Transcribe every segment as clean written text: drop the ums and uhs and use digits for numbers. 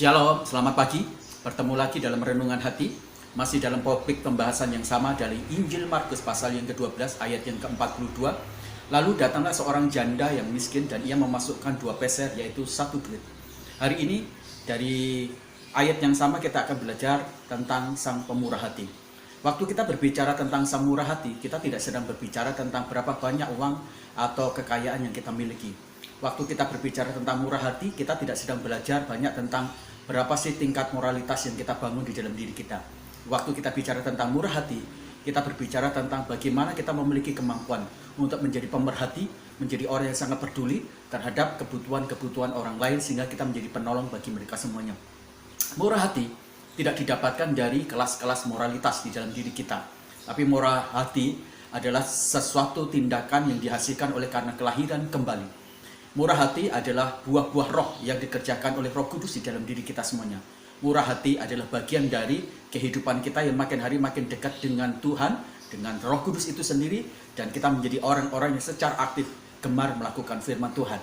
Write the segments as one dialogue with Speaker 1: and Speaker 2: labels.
Speaker 1: Shalom, selamat pagi. Bertemu lagi dalam renungan hati. Masih dalam topik pembahasan yang sama dari Injil Markus pasal yang ke-12 ayat yang ke-42. Lalu datanglah seorang janda yang miskin dan ia memasukkan 2 peser yaitu 1 duit. Hari ini dari ayat yang sama kita akan belajar tentang sang pemurah hati. Waktu kita berbicara tentang sang murah hati, kita tidak sedang berbicara tentang berapa banyak uang atau kekayaan yang kita miliki. Waktu kita berbicara tentang murah hati, kita tidak sedang belajar banyak tentang berapa sih tingkat moralitas yang kita bangun di dalam diri kita. Waktu kita bicara tentang murah hati, kita berbicara tentang bagaimana kita memiliki kemampuan untuk menjadi pemerhati, menjadi orang yang sangat peduli terhadap kebutuhan-kebutuhan orang lain sehingga kita menjadi penolong bagi mereka semuanya. Murah hati tidak didapatkan dari kelas-kelas moralitas di dalam diri kita. Tapi murah hati adalah sesuatu tindakan yang dihasilkan oleh karena kelahiran kembali. Murah hati adalah buah-buah roh yang dikerjakan oleh Roh Kudus di dalam diri kita semuanya. Murah hati adalah bagian dari kehidupan kita yang makin hari makin dekat dengan Tuhan, dengan Roh Kudus itu sendiri, dan kita menjadi orang-orang yang secara aktif gemar melakukan firman Tuhan.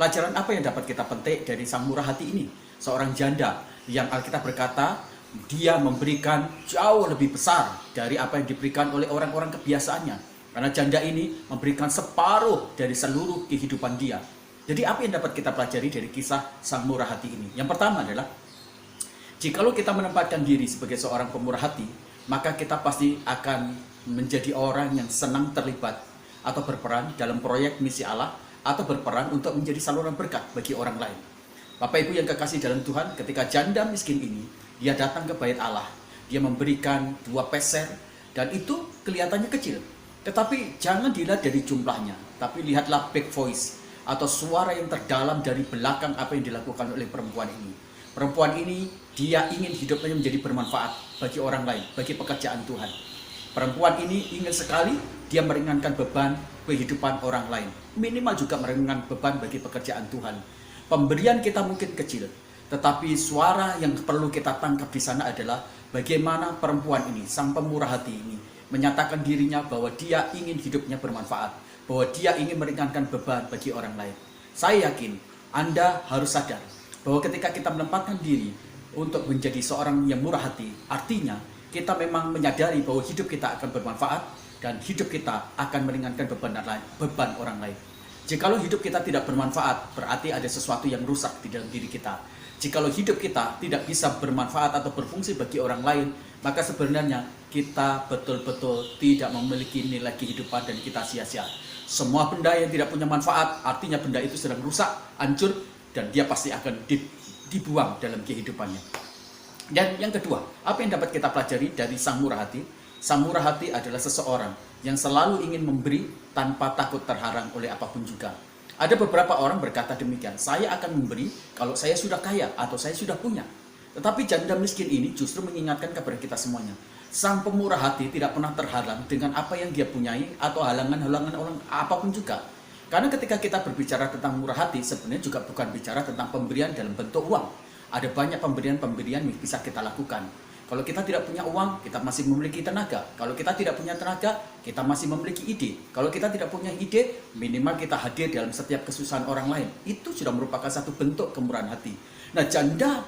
Speaker 1: Pelajaran apa yang dapat kita petik dari sang murah hati ini? Seorang janda yang Alkitab berkata, dia memberikan jauh lebih besar dari apa yang diberikan oleh orang-orang kebiasaannya. Karena janda ini memberikan separuh dari seluruh kehidupan dia. Jadi apa yang dapat kita pelajari dari kisah sang murah hati ini? Yang pertama adalah, jikalau kita menempatkan diri sebagai seorang pemurah hati, maka kita pasti akan menjadi orang yang senang terlibat atau berperan dalam proyek misi Allah, atau berperan untuk menjadi saluran berkat bagi orang lain. Bapak Ibu yang kekasih dalam Tuhan, ketika janda miskin ini, dia datang ke bait Allah, dia memberikan 2 peser, dan itu kelihatannya kecil. Tetapi jangan dilihat dari jumlahnya, tapi lihatlah back voice, atau suara yang terdalam dari belakang apa yang dilakukan oleh perempuan ini. Perempuan ini, dia ingin hidupnya menjadi bermanfaat bagi orang lain, bagi pekerjaan Tuhan. Perempuan ini ingin sekali dia meringankan beban kehidupan orang lain. Minimal juga meringankan beban bagi pekerjaan Tuhan. Pemberian kita mungkin kecil, tetapi suara yang perlu kita tangkap di sana adalah bagaimana perempuan ini, sang pemurah hati ini, menyatakan dirinya bahwa dia ingin hidupnya bermanfaat, bahwa dia ingin meringankan beban bagi orang lain. Saya yakin Anda harus sadar bahwa ketika kita menempatkan diri untuk menjadi seorang yang murah hati, artinya kita memang menyadari bahwa hidup kita akan bermanfaat dan hidup kita akan meringankan beban orang lain. Jikalau hidup kita tidak bermanfaat, berarti ada sesuatu yang rusak di dalam diri kita. Jikalau hidup kita tidak bisa bermanfaat atau berfungsi bagi orang lain, maka sebenarnya kita betul-betul tidak memiliki nilai kehidupan dan kita sia-sia. Semua benda yang tidak punya manfaat, artinya benda itu sedang rusak, hancur, dan dia pasti akan dibuang dalam kehidupannya. Dan yang kedua, apa yang dapat kita pelajari dari sang murah hati? Sang murah hati adalah seseorang yang selalu ingin memberi tanpa takut terhalang oleh apapun juga. Ada beberapa orang berkata demikian, saya akan memberi kalau saya sudah kaya atau saya sudah punya. Tetapi janda miskin ini justru mengingatkan kepada kita semuanya. Sang pemurah hati tidak pernah terhalang dengan apa yang dia punyai atau halangan-halangan orang apapun juga. Karena ketika kita berbicara tentang murah hati, sebenarnya juga bukan bicara tentang pemberian dalam bentuk uang. Ada banyak pemberian-pemberian yang bisa kita lakukan. Kalau kita tidak punya uang, kita masih memiliki tenaga. Kalau kita tidak punya tenaga, kita masih memiliki ide. Kalau kita tidak punya ide, minimal kita hadir dalam setiap kesusahan orang lain. Itu sudah merupakan satu bentuk kemurahan hati. Nah, janda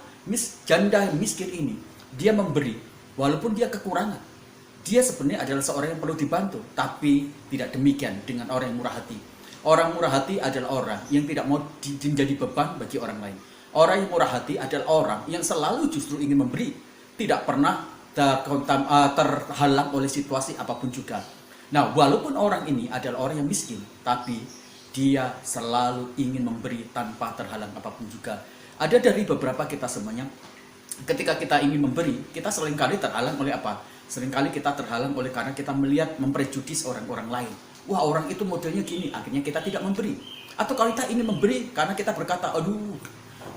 Speaker 1: miskin ini, dia memberi, walaupun dia kekurangan. Dia sebenarnya adalah seorang yang perlu dibantu, tapi tidak demikian dengan orang yang murah hati. Orang murah hati adalah orang yang tidak mau menjadi beban bagi orang lain. Orang yang murah hati adalah orang yang selalu justru ingin memberi, tidak pernah terhalang oleh situasi apapun juga. Nah, walaupun orang ini adalah orang yang miskin, tapi dia selalu ingin memberi tanpa terhalang apapun juga. Ada dari beberapa kita semuanya, ketika kita ingin memberi, kita seringkali terhalang oleh apa? Seringkali kita terhalang oleh karena kita melihat memprejudis orang-orang lain. Wah, orang itu modelnya gini, akhirnya kita tidak memberi. Atau kalau kita ingin memberi karena kita berkata, aduh,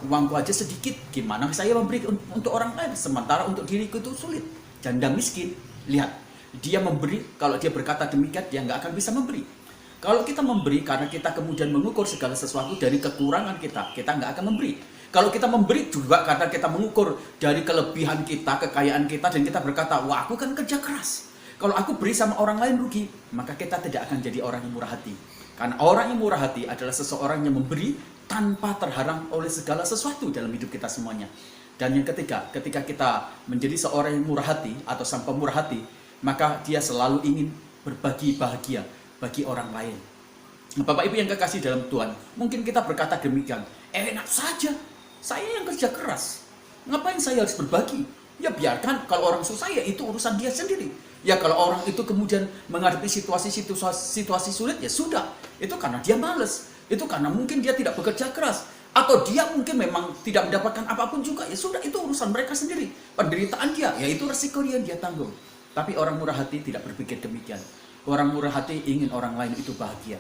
Speaker 1: uangku aja sedikit, gimana saya memberi untuk orang lain, sementara untuk diriku itu sulit. Janda miskin, lihat, dia memberi, kalau dia berkata demikian, dia nggak akan bisa memberi. Kalau kita memberi karena kita kemudian mengukur segala sesuatu dari kekurangan kita nggak akan memberi. Kalau kita memberi juga karena kita mengukur dari kelebihan kita, kekayaan kita, dan kita berkata, wah aku kan kerja keras, kalau aku beri sama orang lain rugi, maka kita tidak akan jadi orang yang murah hati. Karena orang yang murah hati adalah seseorang yang memberi tanpa terhalang oleh segala sesuatu dalam hidup kita semuanya. Dan yang ketiga, ketika kita menjadi seorang yang murah hati atau sang pemurah hati, maka dia selalu ingin berbagi bahagia bagi orang lain. Bapak Ibu yang kekasih dalam Tuhan, mungkin kita berkata demikian, enak saja, saya yang kerja keras, ngapain saya harus berbagi? Ya biarkan, kalau orang susah ya itu urusan dia sendiri. Ya kalau orang itu kemudian menghadapi situasi sulit, ya sudah, itu karena dia malas, itu karena mungkin dia tidak bekerja keras, atau dia mungkin memang tidak mendapatkan apapun juga, ya sudah, itu urusan mereka sendiri. Penderitaan dia, ya itu resiko dia tanggung. Tapi orang murah hati tidak berpikir demikian. Orang murah hati ingin orang lain itu bahagia.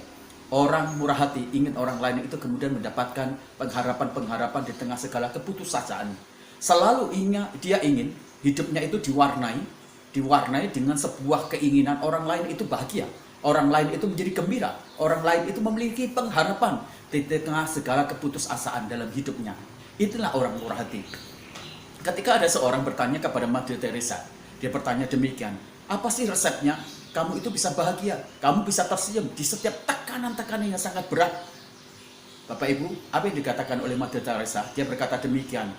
Speaker 1: Orang murah hati ingin orang lain itu kemudian mendapatkan pengharapan-pengharapan di tengah segala keputusasaan. Selalu dia ingin hidupnya itu diwarnai dengan sebuah keinginan orang lain itu bahagia. Orang lain itu menjadi gembira. Orang lain itu memiliki pengharapan di tengah segala keputusasaan dalam hidupnya. Itulah orang murah hati. Ketika ada seorang bertanya kepada Mother Teresa, dia bertanya demikian, apa sih resepnya? Kamu itu bisa bahagia, kamu bisa tersenyum di setiap tekanan-tekanan yang sangat berat. Bapak Ibu, apa yang dikatakan oleh Mother Teresa? Dia berkata demikian,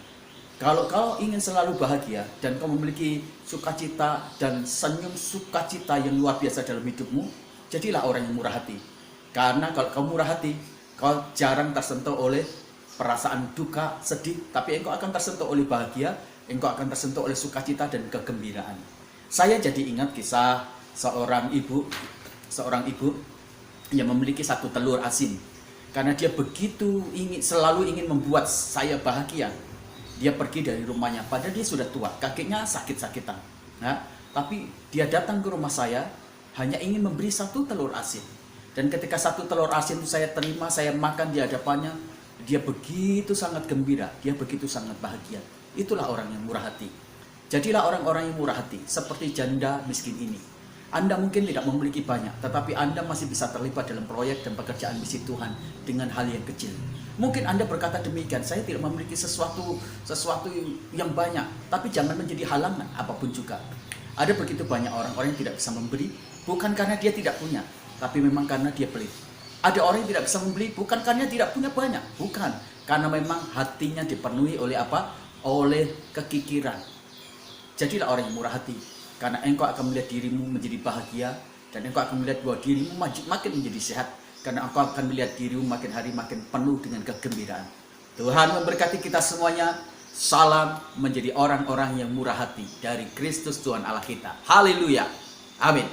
Speaker 1: kalau kau ingin selalu bahagia dan kau memiliki sukacita dan senyum sukacita yang luar biasa dalam hidupmu, jadilah orang yang murah hati. Karena kalau kau murah hati, kau jarang tersentuh oleh perasaan duka, sedih, tapi engkau akan tersentuh oleh bahagia, engkau akan tersentuh oleh sukacita dan kegembiraan. Saya jadi ingat kisah seorang ibu yang memiliki satu telur asin. Karena dia begitu selalu ingin membuat saya bahagia, dia pergi dari rumahnya, padahal dia sudah tua, kakinya sakit-sakitan. Nah, tapi dia datang ke rumah saya hanya ingin memberi satu telur asin. Dan ketika satu telur asin itu saya terima, saya makan di hadapannya, dia begitu sangat gembira, dia begitu sangat bahagia. Itulah orang yang murah hati. Jadilah orang-orang yang murah hati, seperti janda miskin ini. Anda mungkin tidak memiliki banyak, tetapi Anda masih bisa terlibat dalam proyek dan pekerjaan misi Tuhan dengan hal yang kecil. Mungkin Anda berkata demikian, saya tidak memiliki sesuatu yang banyak, tapi jangan menjadi halangan apapun juga. Ada begitu banyak orang-orang yang tidak bisa memberi, bukan karena dia tidak punya, tapi memang karena dia pelit. Ada orang yang tidak bisa membeli, bukan karena tidak punya banyak, bukan, karena memang hatinya dipenuhi oleh apa? Oleh kekikiran. Jadilah orang yang murah hati, karena engkau akan melihat dirimu menjadi bahagia, dan engkau akan melihat bahwa dirimu makin menjadi sehat, karena engkau akan melihat dirimu makin hari makin penuh dengan kegembiraan. Tuhan memberkati kita semuanya. Salam menjadi orang-orang yang murah hati dari Kristus Tuhan Allah kita. Haleluya. Amin.